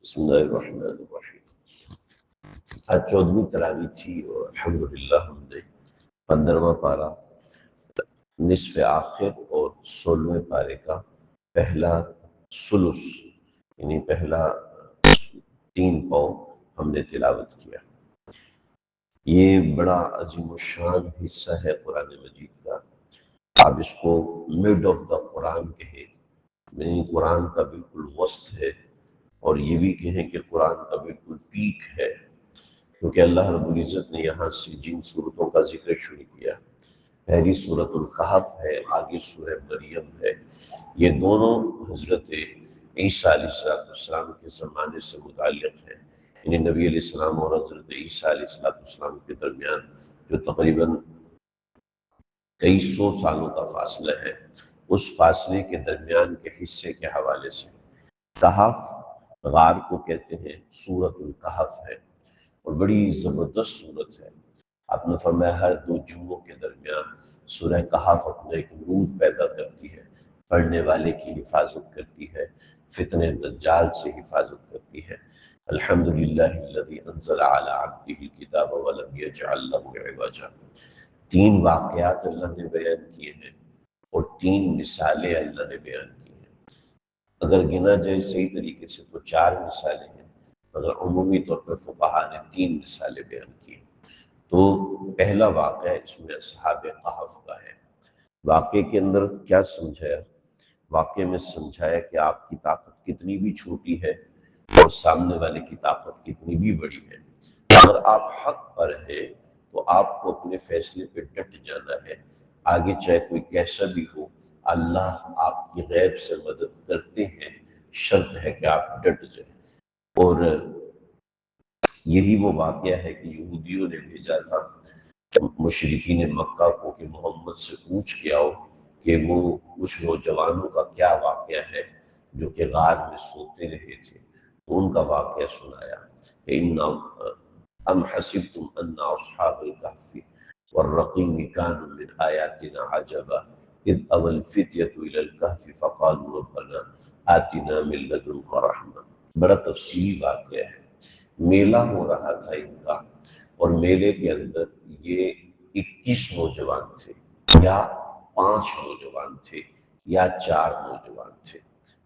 بسم اللہ الرحمن الرحیم۔ آج 14ویں تراویح تھی اور الحمدللہ ہم نے 15واں پارہ، نصف آخر اور 16ویں پارے کا پہلا ثلث یعنی پہلا 3 پاؤں ہم نے تلاوت کیا۔ یہ بڑا عظیم الشان حصہ ہے قرآن مجید کا۔ آپ اس کو مڈ آف دا قرآن کہیں، یعنی قرآن کا بالکل وسط ہے، اور یہ بھی کہیں کہ قرآن کا بالکل پیک ہے، کیونکہ اللہ رب العزت نے یہاں سے جن صورتوں کا ذکر شروع کیا، پہلی سورۃ الکہف ہے، آگے سورہ مریم ہے، یہ دونوں حضرت عیسیٰ علیہ السلام کے زمانے سے متعلق ہے، یعنی نبی علیہ السلام اور حضرت عیسیٰ علیہ السلام کے درمیان جو تقریباً 2300 سالوں کا فاصلہ ہے، اس فاصلے کے درمیان کے حصے کے حوالے سے کہف غار کو کہتے ہیں، سورۃ الکہف ہے اور بڑی زبردست سورت ہے۔ آپ نے فرمایا ہر 2 جمعوں کے درمیان سورہ کہف اپنا ایک نور پیدا کرتی ہے، پڑھنے والے کی حفاظت کرتی ہے، فتنہ دجال سے حفاظت کرتی ہے۔ الحمدللہ الذی انزل علی عبدہ الکتاب ولم یجعل لہ عوجا۔ 3 واقعات اللہ نے بیان کیے ہیں اور 3 مثالیں اللہ نے بیان کی ہیں۔ اگر گنا جائے صحیح طریقے سے تو 4 مثالیں ہیں، مگر عمومی طور پر فقہا نے 3 مثالیں بیان کی۔ تو پہلا واقعہ اس میں اصحاب کہف کا ہے۔ واقعے کے اندر کیا سمجھایا؟ واقعے میں سمجھایا کہ آپ کی طاقت کتنی بھی چھوٹی ہے اور سامنے والے کی طاقت کتنی بھی بڑی ہے، اگر آپ حق پر ہیں تو آپ کو اپنے فیصلے پہ ڈٹ جانا ہے، آگے چاہے کوئی کیسا بھی ہو، اللہ آپ کی غیب سے مدد کرتے ہیں، شرط ہے کہ آپ ڈٹ جائیں۔ اور یہی وہ واقعہ ہے کہ یہودیوں نے بھیجا تھا مشرکین مکہ کو کہ محمد سے پوچھ کے آؤ کہ وہ کچھ نوجوانوں کا کیا واقعہ ہے جو کہ غار میں سوتے رہے تھے، تو ان کا واقعہ سنایا کہ ام حسبتم ان اصحاب الکہف والرقیم كانوا من آیاتنا عجبا اذ اوى الفتية الى الكهف فقالوا ربنا آتنا من لدنك رحمة۔ بڑا تفصیلی واقعہ ہے۔ میلہ ہو رہا تھا ان کا، اور میلے کے اندر یہ 21 نوجوان تھے، یا 5 نوجوان تھے، یا 4 نوجوان تھے۔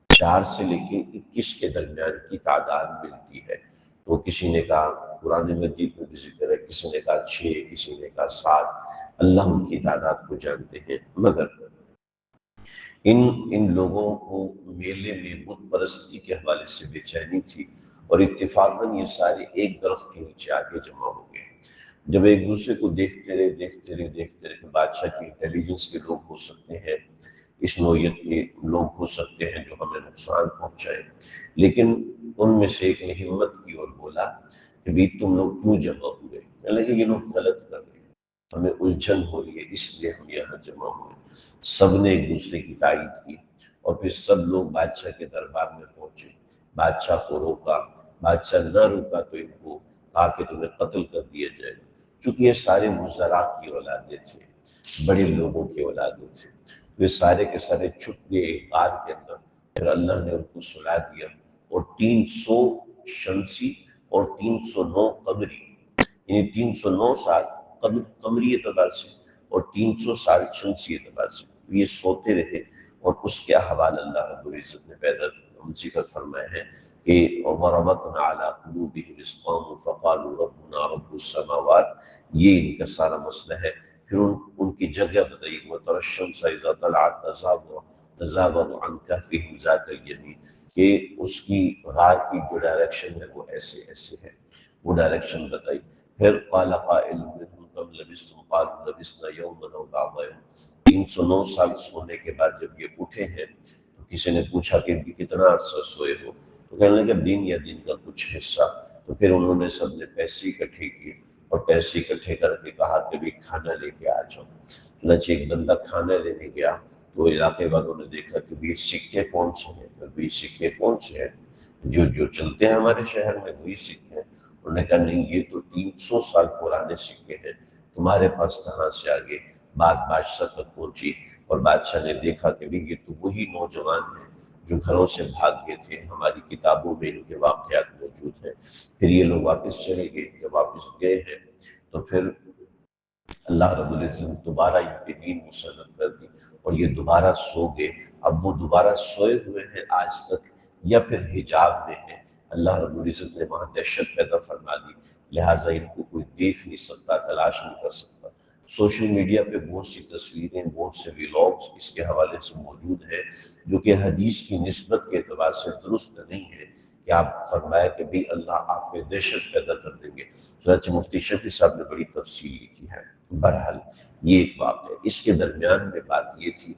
4 سے لے کے 21 کے درمیان کی تعداد ملتی ہے، تو کسی نے کہا قرآن مجید میں بھی ذکر ہے، کسی نے کہا 6، کسی نے کہا 7، اللہ ان کی تعداد کو جانتے ہیں۔ مگر ان لوگوں کو میلے میں بت پرستی کے حوالے سے بے چینی تھی، اور اتفاقاً یہ سارے ایک درخت کے نیچے آ کے جمع ہو گئے۔ جب ایک دوسرے کو دیکھتے رہے کہ بادشاہ کی انٹیلیجنس کے لوگ ہو سکتے ہیں، اس نوعیت کے لوگ ہو سکتے ہیں جو ہمیں نقصان پہنچائیں، لیکن ان میں سے ایک نے ہمت کی اور بولا کہ بھی تم لوگ کیوں جمع ہوئے؟ کہ یہ لوگ غلط کر رہے ہیں، ہمیں الجھن ہو رہی ہے، اس لیے ہم یہاں جمع ہوئے۔ سب نے ایک دوسرے کی تائید کی، اور پھر سب لوگ بادشاہ کے دربار میں پہنچے، بادشاہ کو روکا، بادشاہ نہ روکا تو ان کو کہا کہ تمہیں قتل کر دیا جائے گا، چونکہ یہ سارے وزراء کی اولادیں تھے، بڑے لوگوں کی اولادیں تھے، یہ سارے کے سارے چھپ گئے ایک غار کے اندر۔ پھر اللہ نے ان کو سلا دیا، اور 300 شمسی اور 309 قمری، یعنی 309 سال قمری اعتبار سے اور 300 سال شمسی اعتبار سے یہ سوتے رہے، اور اس کے احوال اللہ رب العزت نے پیدا ذکر فرمائے ہیں کہ وَرَبَطْنَا عَلَىٰ قُلُوبِهِمْ إِذْ قَامُوا فَقَالُوا رَبُّنَا رَبُّ السَّمَاوَاتِ، یہ ان کا سارا مسئلہ ہے۔ پھر ان کی جگہ بتائی، وَتَرَى الشَّمْسَ إِذَا طَلَعَتْ تَزَاوَرُ عَنْ كَهْفِهِمْ ذَاتَ الْيَمِينِ، کہ اس کی غار کی جو ڈائریکشن ہے وہ ایسے ایسے ہے، وہ ڈائریکشن بتائی۔ پھر قَالَ قَائِلٌ مِّنْهُمْ كَمْ لَبِثْتُمْ قَالُوا لَبِثْنَا يَوْمًا أَوْ بَعْضَ يَوْمٍ۔ 309 سال سونے کے بعد جب یہ اٹھے ہیں تو کسی نے پوچھا کہ کتنا عرصہ سوئے ہو، تو کہنے لگے دن یا دن کا کچھ حصہ۔ تو پھر انہوں نے سب نے پیسے اکٹھے کیے، اور پیسے اکٹھے کر کے کہا کہ بھی کھانا لے کے آ جاؤ۔ چنانچہ ایک بندہ کھانا لینے گیا، تو علاقے والوں نے دیکھا کہ بھی سکے کون سے ہیں، پھر بھی سکے کون سے ہیں جو چلتے ہیں ہمارے شہر میں، وہی سکے ہیں۔ انہوں نے کہا نہیں، یہ تو 300 سال پرانے سکے ہیں، تمہارے پاس کہاں سے آگے؟ بات بادشاہ تک پہنچی، اور بادشاہ نے دیکھا کہ بھی یہ تو وہی نوجوان ہیں جو گھروں سے بھاگ گئے تھے، ہماری کتابوں میں ان کے واقعات موجود ہیں۔ پھر یہ لوگ واپس چلے گئے، جب واپس گئے ہیں تو پھر اللہ رب العزت دوبارہ ان پہ نیند مسلط کر دی اور یہ دوبارہ سو گئے۔ اب وہ دوبارہ سوئے ہوئے ہیں آج تک یا پھر حجاب میں ہیں، اللہ رب العزت نے وہاں دہشت پیدا فرما دی، لہٰذا ان کو کوئی دیکھ نہیں سکتا، تلاش نہیں کر سکتا۔ سوشل میڈیا پہ بہت سی تصویریں، بہت سے ویلاگز اس کے حوالے سے موجود ہیں جو کہ حدیث کی نسبت کے اعتبار سے درست نہیں ہے کہ آپ فرمایا کہ بھی اللہ آپ پہ دہشت پیدا کر دیں گے۔ چنانچہ مفتی شفیع صاحب نے بڑی تفصیل لکھی ہے۔ بہرحال یہ ایک بات ہے۔ اس کے درمیان میں بات یہ تھی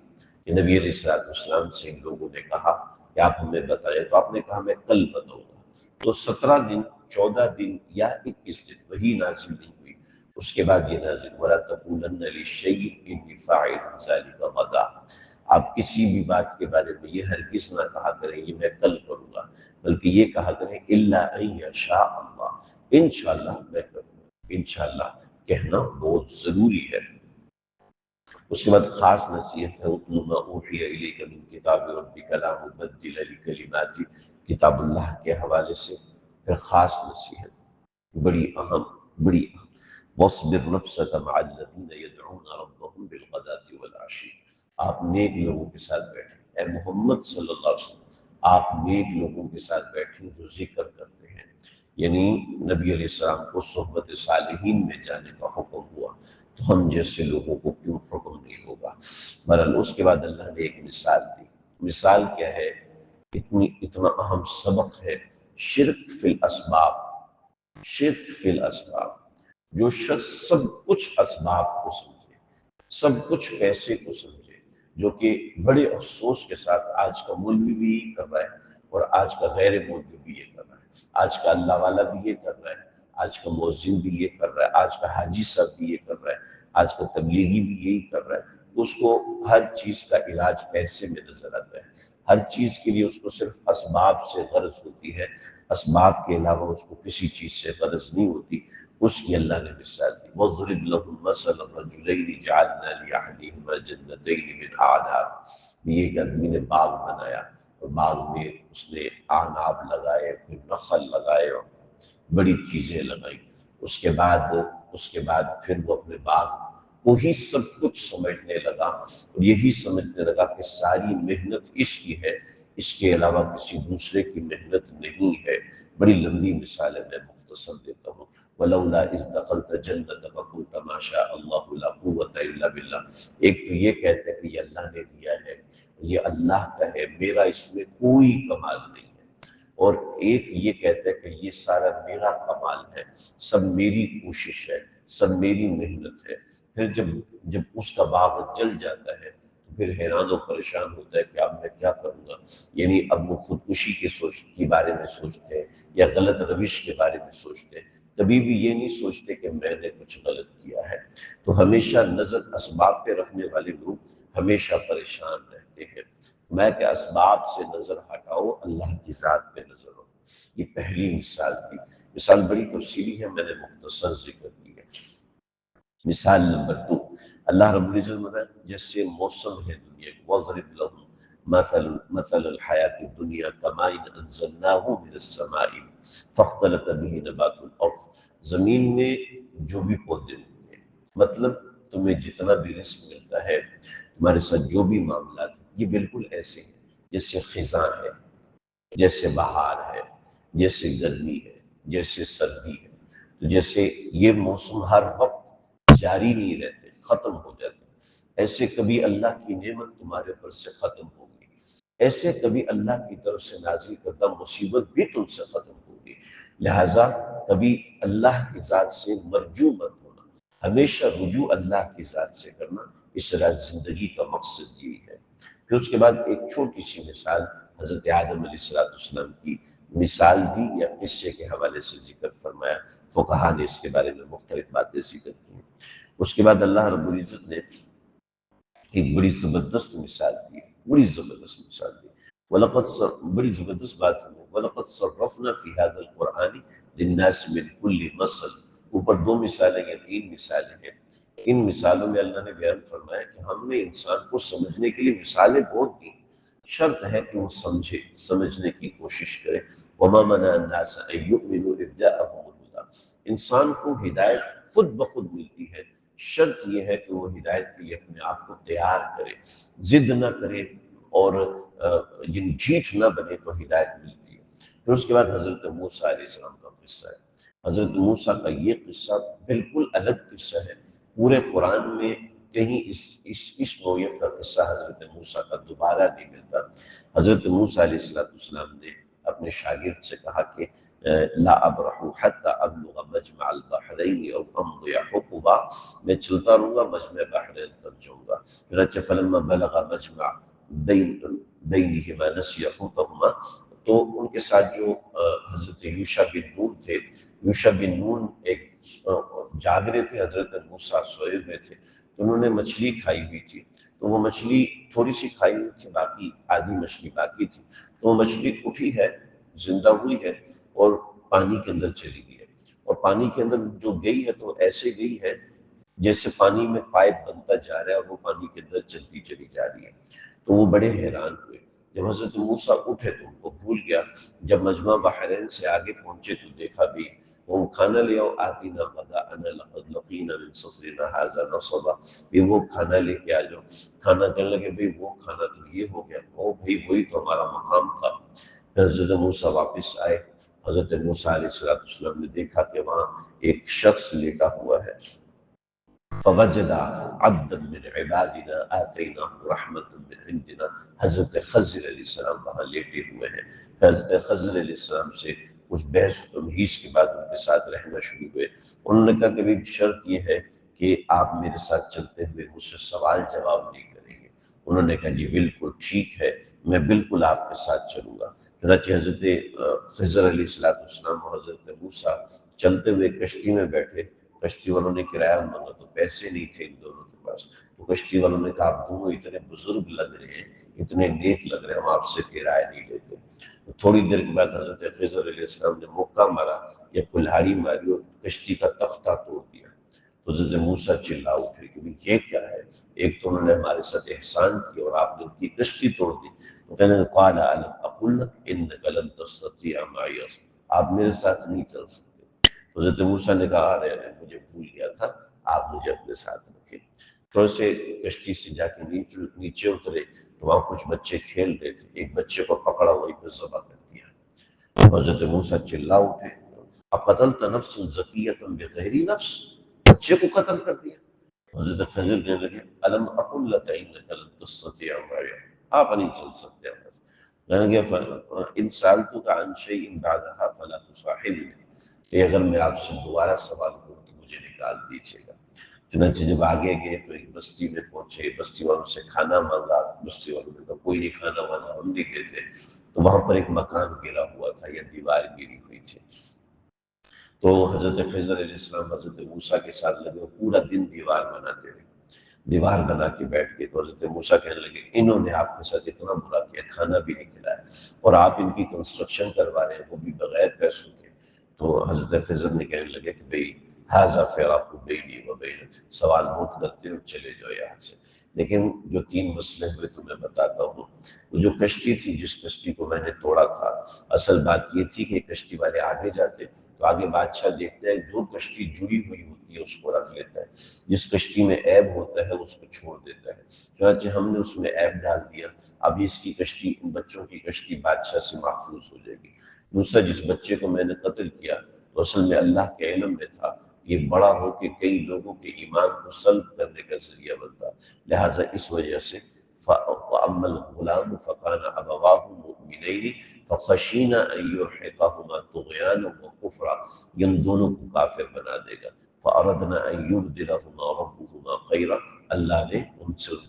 کہ نبی علیہ السلام سے ان لوگوں نے کہا کہ آپ ہمیں بتائیں، تو آپ نے کہا میں کل بتاؤں گا۔ تو 17 دن، 14 دن یا 21 دن وہی نازل نہیں ہوئی۔ اس کے بعد یہ نازل وَلَا تَقُولَنَّ لِشَيْءٍ إِنِّي فَاعِلٌ ذَلِكَ غَدًا۔ آپ کسی بھی بات کے بارے میں یہ ہرگز نہ کہا کریں یہ میں کل کروں گا، بلکہ یہ کہا کریں إِلَّا أَن يَشَاءَ اللَّهُ، انشاءاللہ میں کروں گا۔ انشاءاللہ کہنا بہت ضروری ہے۔ اس کے بعد خاص نصیحت ہے اُتْلُ مَا أُوحِیَ إِلَیْکَ مِن کتاب ربک لا مبدل لکلماتہ، کتاب اللہ کے حوالے سے۔ پھر خاص نصیحت بڑی اہم، بڑی اہم، وَاصْبِرْ نَفْسَكَ مَعَ الَّذِينَ يَدْعُونَ رَبَّهُمْ بِالْغَدَاةِ وَالْعَشِيِّ۔ آپ نیک لوگوں کے ساتھ بیٹھیں، اے محمد صلی اللہ علیہ وسلم آپ نیک لوگوں کے ساتھ بیٹھیں جو ذکر کرتے ہیں۔ یعنی نبی علیہ السلام کو صحبت صالحین میں جانے کا حکم ہوا، تو ہم جیسے لوگوں کو کیوں حکم نہیں ہوگا۔ بہرحال اس کے بعد اللہ نے ایک مثال دی۔ مثال کیا ہے؟ اتنا اہم سبق ہے، شرک فی الاسباب۔ شرک فی الاسباب، جو شخص سب کچھ اسباب کو سمجھے، سب کچھ پیسے کو سمجھے، جو کہ بڑے افسوس کے ساتھ آج کا مولوی بھی یہی کر رہا ہے اور آج کا غیر مولوی بھی یہ کر رہا ہے، آج کا اللہ والا بھی یہ کر رہا ہے، آج کا مؤذن بھی یہ کر رہا ہے، آج کا حاجی صاحب بھی یہ کر رہا ہے، آج کا تبلیغی بھی یہی کر رہا ہے۔ اس کو ہر چیز کا علاج پیسے میں نظر آتا ہے، ہر چیز کے لیے اس کو صرف اسباب سے غرض ہوتی ہے، اسباب کے علاوہ اس کو کسی چیز سے غرض نہیں ہوتی۔ اس کی اللہ نے مثال دی، وَاضْرِبْ لَهُم مَثَلَ الرَّجُلَيْنِ جَعَلْنَا لِأَحَدِهِمَا جَنَّتَيْنِ مِنْ أَعْنَابٍ۔ ایک آدمی نے باغ بنایا اور باغ میں اس نے اعناب لگائے، پھر نخل لگائے اور بڑی چیزیں لگائیں۔ اس کے بعد پھر وہ اپنے باغ کو ہی سب کچھ سمجھنے لگا اور یہی سمجھنے لگا کہ ساری محنت اس کی ہے، اس کے علاوہ کسی دوسرے کی محنت نہیں ہے۔ بڑی لمبی مثال ہے، میں مختصر دیتا ہوں۔ وَلَوْلَا إِذْ دَخَلْتَ جَنَّتَكَ قُلْتَ مَا شَاءَ اللَّهُ لَا قُوَّةَ إِلَّا بِاللَّهِ۔ ایک تو یہ کہتا ہے کہ یہ اللہ نے دیا ہے، یہ اللہ کا ہے، میرا اس میں کوئی کمال نہیں ہے، اور ایک یہ کہتا ہے کہ یہ سارا میرا کمال ہے، سب میری کوشش ہے، سب میری محنت ہے۔ پھر جب اس کا باغ جل جاتا ہے تو پھر حیران و پریشان ہوتا ہے کہ اب میں کیا کروں گا۔ یعنی اب وہ خودکشی کے بارے میں سوچتے ہیں یا غلط روش کے بارے میں سوچتے ہیں، کبھی بھی یہ نہیں سوچتے کہ میں نے کچھ غلط کیا ہے۔ تو ہمیشہ نظر اسباب پہ رکھنے والے لوگ ہمیشہ پریشان رہتے ہیں۔ میں کہ اسباب سے نظر ہٹاؤ، اللہ کی ذات پہ نظر رکھو۔ یہ پہلی مثال تھی۔ مثال بڑی تفصیلی ہے، میں نے مختصر ذکر کی ہے۔ مثال نمبر 2، اللہ رب العزت نے جیسے موسم ہے دنیا کی، وَاضْرِبْ لَهُم مَثَلَ الْحَيَاةِ الدُّنْيَا كَمَاءٍ أَنزَلْنَاهُ مِنَ السَّمَاءِ فَاخْتَلَطَ بِهِ نَبَاتُ الْأَرْضِ۔ زمین میں جو بھی پودے ہوتے ہیں، مطلب تمہیں جتنا بھی رزق ملتا ہے، تمہارے ساتھ جو بھی معاملات ہیں، یہ بالکل ایسے ہیں جیسے خزاں ہے، جیسے بہار ہے، جیسے گرمی ہے، جیسے سردی ہے۔ تو جیسے یہ موسم ہر وقت جاری نہیں رہتے، ختم ہو جاتے، ایسے کبھی اللہ کی نعمت تمہارے اوپر سے ختم ہوگی، ایسے کبھی اللہ کی طرف سے نازل کردہ مصیبت بھی تم سے ختم ہوگی۔ لہٰذا کبھی اللہ کی ذات سے مرجو مت ہونا، ہمیشہ رجوع اللہ کی ذات سے کرنا۔ اس طرح زندگی کا مقصد یہی ہے۔ پھر اس کے بعد ایک چھوٹی سی مثال حضرت آدم علیہ السلام کی مثال دی یا قصے کے حوالے سے ذکر فرمایا، فقہا نے اس کے بارے میں مختلف باتیں ذکر کی ہیں۔ اس کے بعد اللہ رب العزت نے ایک بڑی زبردست مثال دی، بڑی زبردست مثال دی۔ بڑی زبردست بات ہے، وَلَقَدْ صَرَّفْنَا فِي هَذَا الْقُرْآنِ لِلنَّاسِ مِنْ كُلِّ مَثَلٍ۔ اوپر 2 مثالیں یا 3 مثالیں ہیں۔ ان مثالوں میں اللہ نے بیان فرمایا کہ ہم نے انسان کو سمجھنے کے لیے مثالیں بہت دی، شرط ہے کہ وہ سمجھے، سمجھنے کی کوشش کرے۔ وما منع الناس ان يؤمنوا اذ جاءهم الهدى، انسان کو ہدایت خود بخود ملتی ہے، شرط یہ ہے کہ وہ ہدایت کے لیے اپنے آپ کو تیار کرے، ضد نہ کرے اور ڈھیٹ نہ بنے تو ہدایت ملتی ہے۔ پھر اس کے بعد حضرت موسیٰ علیہ السلام کا قصہ ہے۔ حضرت موسیٰ کا یہ قصہ بالکل الگ قصہ ہے، پورے قرآن میں کہیں اس نوعیت کا قصہ حضرت موسیٰ کا دوبارہ نہیں ملتا۔ حضرت موسیٰ علیہ السلام نے اپنے شاگرد سے کہا کہ لا ابرح حتی ابلغ مجمع البحرین او امضی حقبا، میں چلتا رہوں گا مجمع بحرین تک جاؤں گا۔ چنانچہ فلما بلغ مجمع بینہما نسی حوتہما، تو ان کے ساتھ جو حضرت یوشع بن نون تھے، یوشع بن نون ایک جاگ رہے تھے، حضرت موسیٰ سوئے ہوئے تھے، تو انہوں نے مچھلی کھائی ہوئی تھی، تو وہ مچھلی تھوڑی سی کھائی ہوئی تھی، باقی آدھی مچھلی باقی تھی، تو وہ مچھلی اٹھی ہے، زندہ ہوئی ہے اور پانی کے اندر چلی گئی ہے، اور پانی کے اندر جو گئی ہے تو ایسے گئی ہے جیسے پانی میں پائپ بنتا جا رہا ہے اور وہ پانی کے اندر چلتی چلی جا رہی ہے۔ تو وہ بڑے حیران ہوئے، جب حضرت موسیٰ اٹھے تو ان کو بھول گیا، جب مجمع بحرین سے آگے پہنچے تو دیکھا بھی وہ کھانا لے آؤ، آتینا غداءنا لقد لقینا من سفرنا ھذا نصبا، بھی وہ کھانا لے کے آ جاؤ۔ کھانا کرنے لگے، بھئی وہ کھانا تو یہ ہو گیا، او بھئی وہی تو ہمارا مقام تھا۔ پھر حضرت موسیٰ واپس آئے، حضرت موسیٰ علیہ السلام نے دیکھا کہ وہاں ایک شخص لیٹا ہوا ہے، فوجد عبدا من عبادنا آتیناہ رحمۃ من عندنا، حضرت خضر علیہ السلام وہاں لیٹے ہوئے ہیں۔ حضرت خضر علیہ السلام سے کچھ بحث و تمہیز کے بعد ان کے ساتھ رہنا شروع ہوئے۔ انہوں نے کہا کہ بھی شرط یہ ہے کہ آپ میرے ساتھ چلتے ہوئے مجھ سے سوال جواب نہیں کریں گے۔ انہوں نے کہا جی بالکل ٹھیک ہے، میں بالکل آپ کے ساتھ چلوں گا۔ چنانچہ حضرت خضر علیہ السلام اور حضرت موسیٰ چلتے ہوئے کشتی میں بیٹھے، کشتی والوں نے کرایہ مانگا تو پیسے نہیں تھے ان دونوں کے پاس، تو کشتی والوں نے کہا آپ دونوں اتنے بزرگ لگ رہے ہیں، اتنے نیک لگ رہے ہیں، ہم آپ سے کرایہ نہیں لیتے۔ تو تھوڑی دیر کے بعد حضرت خضر علیہ السلام نے موقع مارا یا کلہاڑی ماری اور کشتی کا تختہ توڑ دیا۔ تو حضرت موسیٰ چلا اٹھے کہ یہ کیا ہے، ایک تو انہوں نے ہمارے ساتھ احسان کیا اور آپ نے ان کی کشتی توڑ دی۔ تو کہنے لگے قال الم اقل لک انک لن تستطیع معی صبرا، آپ میرے ساتھ نہیں چل سکتے۔ حضرت موسیٰ نے کہا ارے مجھے بھول گیا تھا، آپ مجھے اپنے ساتھ رکھیں۔ تھوڑے سے کشتی سے جا کے نیچے اترے تو وہاں کچھ بچے کھیل رہے تھے، ایک بچے کو پکڑا وہیں پہ ذبح کر دیا۔ حضرت موسیٰ چلا اٹھے، اقتلت نفسا زکیۃ بغیر نفس، بچے کو قتل کر دیا۔ حضرت خضر کہنے لگے الم اقل لک انک لن تستطیع معی، آپ نہیں چل سکتے۔ کہنے لگے ان سألتک عن شیء بعدها فلا تصاحبنی، کہ اگر میں آپ سے دوبارہ سوال کروں تو مجھے نکال دیجیے گا۔ چنانچہ جب آگے گئے تو ایک بستی میں پہنچے، بستی والوں سے کھانا مانگا، بستی والوں نے کہا کوئی نہیں کھانا وانا ہم نہیں دیتے۔ تو وہاں پر ایک مکان گرا ہوا تھا یا دیوار گری ہوئی تھی، تو حضرت خضر علیہ السلام حضرت موسیٰ کے ساتھ لگے پورا دن دیوار بناتے رہے، دیوار بنا کے بیٹھ گئے۔ تو حضرت موسیٰ کہنے لگے انہوں نے آپ کے ساتھ اتنا برا کیا، کھانا بھی نہیں کھلایا، اور آپ ان کی کنسٹرکشن کروا رہے ہیں وہ بھی بغیر پیسوں کے۔ تو حضرت خضر نے کہنے لگے کہ بھئی ھذا فراق بینی و بینک، سوال بہت کرتے ہو چلے جاؤ یہاں سے۔ لیکن جو تین مسئلے ہوئے تو میں بتاتا ہوں۔ وہ جو کشتی تھی، جس کشتی کو میں نے توڑا تھا، اصل بات یہ تھی کہ کشتی والے آگے جاتے تو آگے بادشاہ دیکھتا ہے جو کشتی جڑی ہوئی ہوتی ہے اس کو رکھ لیتا ہے، جس کشتی میں عیب ہوتا ہے اس کو چھوڑ دیتا ہے۔ چنانچہ ہم نے اس میں عیب ڈال دیا، اب اس کی کشتی، ان بچوں کی کشتی بادشاہ سے محفوظ ہو جائے گی۔ دوسرا، جس بچے کو میں نے قتل کیا تو اصل میں اللہ کے علم میں تھا یہ بڑا ہو کے کئی لوگوں کے ایمان کو سلب کرنے کا ذریعہ بنتا، لہٰذا اس وجہ سے فَأَمَّا الْغُلَامُ فَكَانَ أَبَوَاهُ مُؤْمِنَيْنِ فَخَشِينَا أَن يُرْهِقَهُمَا طُغْيَانًا وَكُفْرًا، ان دونوں کو کافر بنا دے گا۔ فَأَرَدْنَا أَن يُبْدِلَهُمَا رَبُّهُمَا خَيْرًا، اللہ نے ان سے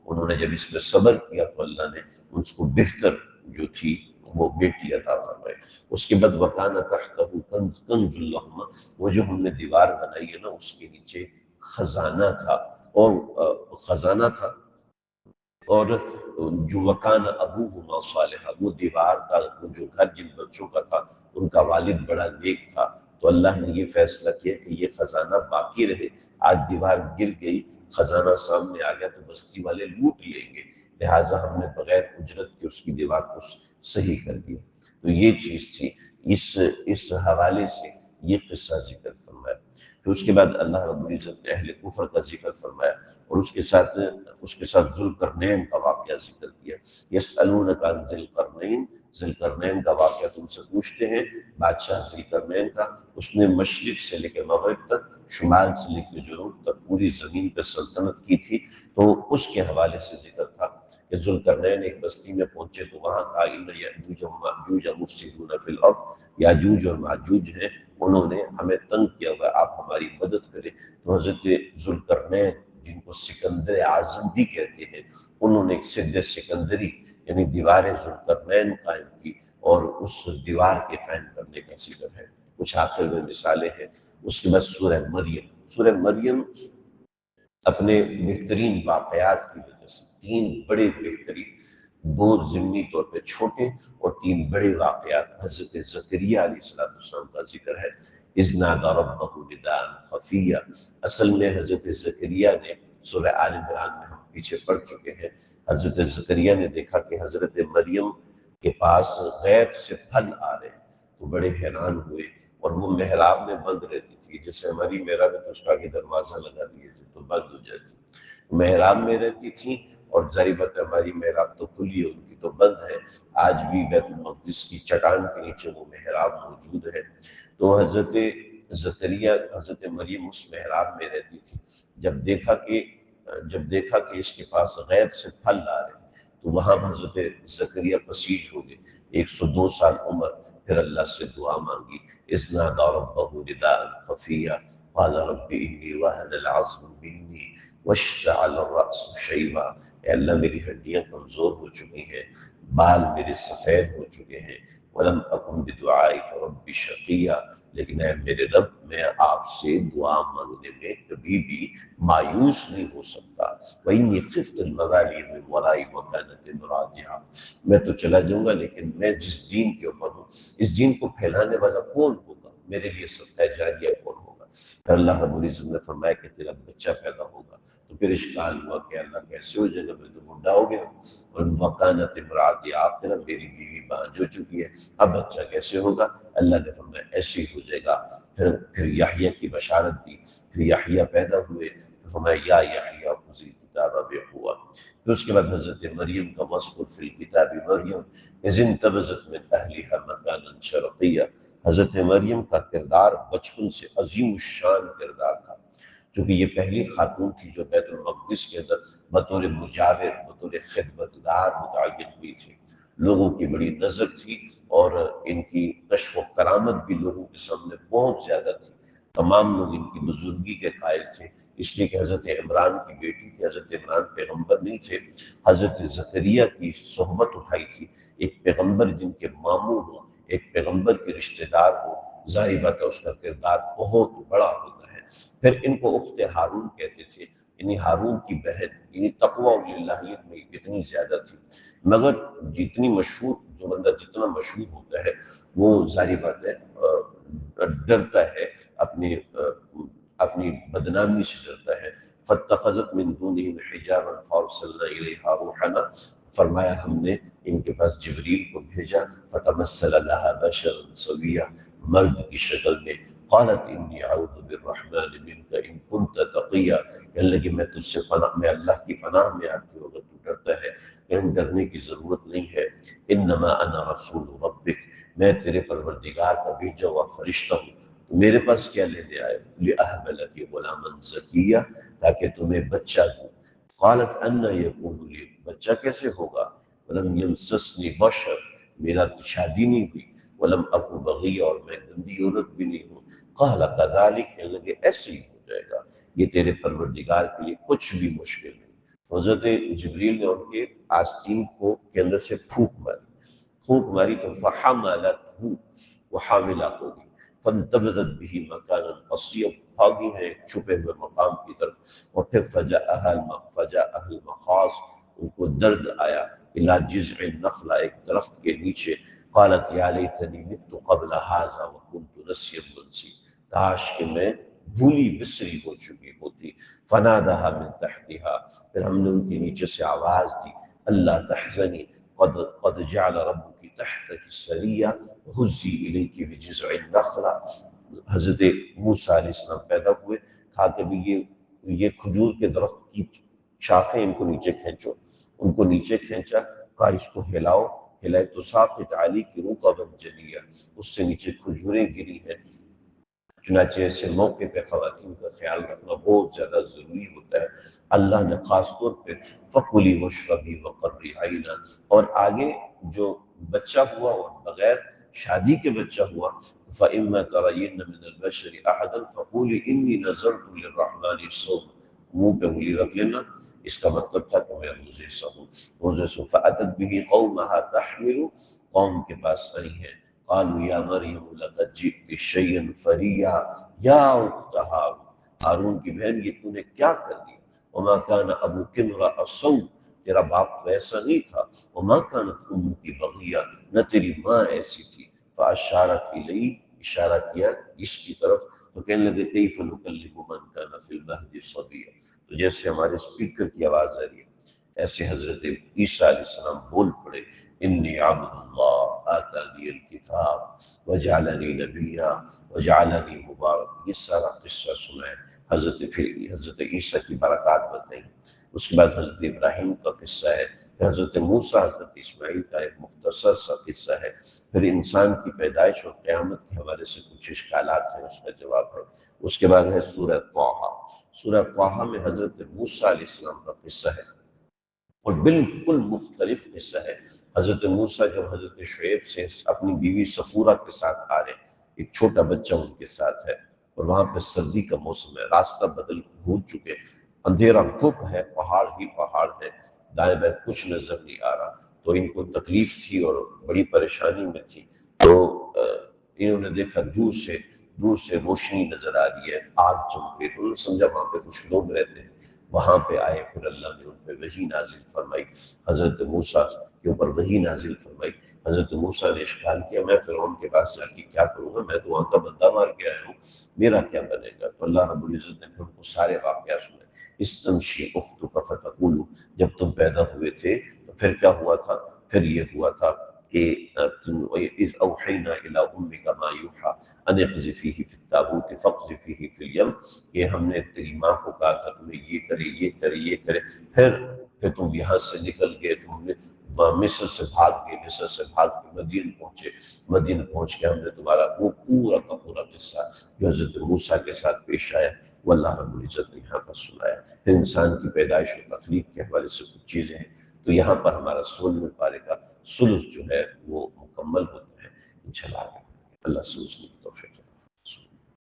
انہوں نے جب اس میں صبر کیا تو اللہ نے ان کو بہتر جو تھی وہ بیٹی عطا فرمائے۔ اس کے بعد وَكَانَ تَحْتَهُ كَنْزٌ لَهُمَا، وہ جو ہم نے دیوار بنائی ہے نا اس کے نیچے خزانہ تھا، اور خزانہ تھا، اور جو وکان ابوہما صالحا، وہ دیوار کا وہ جو گھر جن بچوں کا تھا ان کا والد بڑا نیک تھا، تو اللہ نے یہ فیصلہ کیا کہ یہ خزانہ باقی رہے۔ آج دیوار گر گئی، خزانہ سامنے آ گیا تو بستی والے لوٹ لیں گے، لہٰذا ہم نے بغیر اجرت کے اس کی دیوار کو صحیح کر دیا۔ تو یہ چیز تھی، اس حوالے سے یہ قصہ ذکر فرمایا۔ پھر اس کے بعد اللہ رب العزت نے اہل کفر کا ذکر فرمایا، اور اس کے ساتھ ذوالقرنین کا واقعہ ذکر کیا۔ یسألونک عن ذی القرنین، ذی القرنین کا واقعہ تم سے پوچھتے ہیں، بادشاہ ذی القرنین کا۔ اس نے مشرق سے لے کے مغرب تک، شمال سے لے کے جنوب تک پوری زمین پہ سلطنت کی تھی۔ تو اس کے حوالے سے ذکر تھا کہ ذوالقرنین ایک بستی میں پہنچے تو وہاں کہا ان یأجوج ومأجوج مفسدون فی الارض، یاجوج اور ماجوج ہیں، انہوں نے ہمیں تنگ کیا ہوا، آپ ہماری مدد کریں۔ تو حضرت ذوالقرنین جن کو سکندر اعظم بھی کہتے ہیں، انہوں نے ایک سد سکندری یعنی دیوار ذوالقرنین قائم کی، اور اس دیوار کے قائم کرنے کا ذکر ہے۔ کچھ آخر میں مثالیں ہیں۔ اس کے بعد سورہ مریم۔ سورہ مریم اپنے بہترین واقعات کی وجہ سے، تین بڑے بہترین، دو ضمنی طور پہ چھوٹے اور تین بڑے واقعات، حضرت زکریا علیہ السلام کا ذکر ہے۔ اذ نادى ربه نداء خفیا، اصل میں حضرت زکریا نے، سورہ آل عمران میں ہم پیچھے پڑھ چکے ہیں، حضرت زکریا نے دیکھا کہ حضرت مریم کے پاس غیب سے پھل آ رہے ہیں، تو بڑے حیران ہوئے، اور وہ محراب میں بند رہتی تھی، جیسے ہماری محراب میں تو اس کا آگے دروازہ لگا دیے تو بند ہو جاتی، محراب میں رہتی تھی، اور ظاہر بات ہے ہماری محراب تو کھلی ہے، ان کی تو بند ہے۔ آج بھی بیت المقدس کی چٹان کے نیچے وہ محراب موجود ہے۔ تو حضرت زکریا، حضرت مریم اس محراب میں رہتی تھی۔ جب دیکھا کہ اس کے پاس غیب سے پھل آ رہے ہیں، تو وہاں حضرت زکریا بسیج ہو گئے، 102 سال عمر، پھر اللہ سے دعا مانگی۔ اذ نادى ربه نداء خفیا قال رب انی وهن العظم منی واشتعل الرأس شیبا، اے اللہ میری ہڈیاں کمزور ہو چکی ہیں، بال میرے سفید ہو چکے ہیں، ولم اکن بدعائک رب شقیا، لیکن اے میرے رب میں آپ سے دعا مانگنے میں کبھی بھی مایوس نہیں ہو سکتا۔ وإنی خفت الموالي من ورائی وكانت امرأتی عاقرا، میں تو چلا جاؤں گا، لیکن میں جس دین کے اوپر ہوں، اس دین کو پھیلانے والا کون ہوگا، میرے لیے صدقہ جاریہ کون ہوگا؟ پھر اللہ رب العزت نے فرمایا کہ تیرا بچہ پیدا ہوگا۔ تو پھر اشکال ہوا کہ اللہ کیسے ہو جائے گا، میں تو بڈھا ہو گیا، اور وکانت امراتی عاقرا، میری بیوی بانجھ ہو چکی ہے، اب بچہ کیسے ہوگا؟ اللہ نے فرمایا ایسے ہی ہو جائے گا۔ پھر یحییٰ کی بشارت دی، پھر یحییٰ پیدا ہوئے، تو فرمایا یا یحییٰ خذ الکتاب بقوہ۔ پھر اس کے بعد حضرت مریم کا وصف فی الکتاب مریم اذ انتبذت من اہلہا مکانا شرقیا، حضرت مریم کا کردار بچپن سے عظیم الشان کردار تھا، کیونکہ یہ پہلی خاتون تھی جو بیت المقدس کے اندر بطور مجاور، بطور خدمتگار متعین ہوئی تھی۔ لوگوں کی بڑی نظر تھی، اور ان کی کشف و کرامت بھی لوگوں کے سامنے بہت زیادہ تھی۔ تمام لوگ ان کی بزرگی کے قائل تھے، اس لیے کہ حضرت عمران کی بیٹی تھی، حضرت عمران پیغمبر نہیں تھے، حضرت زکریا کی صحبت اٹھائی تھی۔ ایک پیغمبر جن کے ماموں ہو، ایک پیغمبر کے رشتہ دار ہو، ظاہر بات ہے اس کا کردار بہت بڑا ہوتا ہے۔ پھر ان کو اخت ہارون کہتے تھے، یعنی ہارون کی بہن، یعنی تقویٰ اور اللہیت میں اتنی زیادہ تھی۔ مگر جو بندہ جتنا مشہور ہوتا ہے، وہ ظاہر بات ہے ڈرتا ہے، اپنی بدنامی سے ڈرتا ہے۔ فاتخذت من دونهم حجابا فارسلنا الیہا روحنا، فرمایا ہم نے ان کے پاس جبریل کو بھیجا، فتمثل لها بشرا سویا، مرد کی شکل میں، قالت انی اعوذ بالرحمن منک ان کنت تقیا، کہنے لگی میں تجھ سے پناہ، میں اللہ کی پناہ میں آتی ہوں اگر تو ڈرتا ہے، کہیں ڈرنے کی ضرورت نہیں ہے۔ انما انا رسول ربک، میں تیرے پروردگار کا بھیجا ہوا فرشتہ ہوں، تو میرے پاس کیا لینے آئے؟ لأہب لک غلاما زکیا، تاکہ تمہیں بچہ دوں۔ قالت انا یکون لی، بچہ کیسے ہوگا؟ ولم یمسسنی بشر، میرا شادی نہیں ہوئی، ولم اکو بغیہ، اور میں گندی عورت بھی نہیں ہوں۔ قال کذالک، کہنے لگے ایسے ہی ہو جائے گا، یہ تیرے پروردگار کے لیے کچھ بھی مشکل نہیں۔ حضرت جبریل نے ان کے آستین کے اندر سے پھونک ماری تو فحملتہ، وہ حاملہ ہوگی، فانتبذت بہ مکانا قصیا، بھاگی ہے ایک چھپے ہوئے مقام کی طرف، اور پھر فجاءها المخاض، ان کو درد آیا، الی جذع النخلہ، ایک درخت کے نیچے، قالت یا لیتنی مت قبل هذا وکنت نسیا منسیا، کاش کہ میں بھولی بسری ہو چکی ہوتی۔ فنادها من تحتها، پھر ہم نے ان کے نیچے سے آواز دی، اللہ تحزنی قد جعل ربک تحتک سریہ وہزی الیک بجذع النخلہ۔ حضرت موسیٰ علیہ السلام پیدا ہوئے، کہا کہ بھی یہ کھجور کے درخت کی شاخیں ان کو نیچے کھینچو، ان کو نیچے کھینچا، کہا اس کو ہلاؤ، ہلائے تو ساقط علیک رطبا جنیہ، اس سے نیچے کھجوریں گری ہیں۔ چنانچہ ایسے موقع پہ خواتین کا خیال رکھنا بہت زیادہ ضروری ہوتا ہے۔ اللہ نے خاص طور پہ فَكُلِي وَاشْرَبِي وَقَرِّي عَيْنًا، اور آگے جو بچہ ہوا اور بغیر شادی کے بچہ ہوا، فَإِمَّا تَرَيِنَّ مِنَ الْبَشَرِ أَحَدًا فَقُولِي إِنِّي نَذَرْتُ لِلرَّحْمَنِ صَوْمًا، منہ پہ انگلی رکھ لینا، اس کا مطلب تھا کہ میں روزے سے ہوں، روزے سے۔ فَأَتَتْ بِهِ قَوْمَهَا تَحْمِلُ، قوم کے پاس آئی ہیں، قالوا یا مریم لقد جئت شیئا فریا، یا اخت ہارون، ہارون کی بہن یہ تو نے کیا کر دیا، وما كان ابوک امرأ سوء، تیرا باپ تو ایسا نہیں تھا، وما كانت امک بغیہ، نہ تیری ماں ایسی تھی، فاشارت الیہ، اشارہ کیا اس کی طرف، تو کہنے لگے کیف نکلم من كان فی المہد صبیا، تو جیسے ہمارے اسپیکر کی آواز آ رہی ہے ایسے حضرت عیسیٰ علیہ السلام بول پڑے، انی عبد اللہ آتانی الکتاب وجعلنی نبیا وجعلنی مبارک، یہ سارا قصہ سنائے، حضرت عیسیٰ کی برکات بتائیں۔ اس کے بعد حضرت ابراہیم کا قصہ ہے، پھر حضرت موسیٰ حضرت اسماعیل کا ایک مختصر سا قصہ ہے، پھر انسان کی پیدائش اور قیامت کے حوالے سے کچھ اشکالات ہیں، اس کا جواب ہے۔ اس کے بعد ہے سورہ طٰہٰ، سورہ طٰہٰ میں حضرت موسیٰ علیہ السلام کا قصہ ہے اور بالکل مختلف قصہ ہے۔ حضرت موسیٰ جب حضرت شعیب سے اپنی بیوی صفورہ کے ساتھ آ رہے ہیں، ایک چھوٹا بچہ ان کے ساتھ ہے اور وہاں پہ سردی کا موسم ہے، راستہ بدل بھول چکے، اندھیرا گھپ ہے، پہاڑ ہی پہاڑ ہے، دائیں بائیں کچھ نظر نہیں آ رہا، تو ان کو تکلیف تھی اور بڑی پریشانی میں تھی، تو انہوں نے دیکھا دور سے روشنی نظر آ رہی ہے، آگ چمک رہی، تو انہوں نے سمجھا وہاں پہ کچھ لوگ رہتے ہیں، وہاں پہ آئے، پھر اللہ نے ان پہ وحی نازل فرمائی، حضرت موسیٰ کے اوپر وحی نازل فرمائی۔ حضرت موسیٰ نے اشکال کیا میں فرعون کے پاس جا کے کیا کروں گا، میں تو وہاں کا بندہ مار کے آیا ہوں، میرا کیا بنے گا؟ تو اللہ رب العزت نے پھر ان کو سارے واقعات سنائے۔ استمشی اختک فتقول، جب تم پیدا ہوئے تھے تو پھر کیا ہوا تھا؟ پھر یہ ہوا تھا کہ اذ اوحینا الی امک ما یوحی ان اقذفیہ فی التابوت فاقذفیہ فی الیم، کہ ہم نے تیری ماں کو کہا تھا تمہیں یہ کرے یہ کرے یہ کرے، پھر تم یہاں سے نکل گئے، تم نے مصر سے بھاگ گئے، مصر سے بھاگ کے مدین پہنچے، مدین پہنچ کے ہم نے تمہارا وہ پورا کا پورا قصہ جو حضرت موسیٰ کے ساتھ پیش آیا وہ اللہ رب العزت نے یہاں پر سنایا۔ پھر انسان کی پیدائش اور تخلیق کے حوالے سے کچھ چیزیں ہیں، تو یہاں پر ہمارا 16ویں پارے کا ثلث جو ہے وہ مکمل ہوتا ہے، انشاءاللہ اللہ سمجھنے کی توفیق۔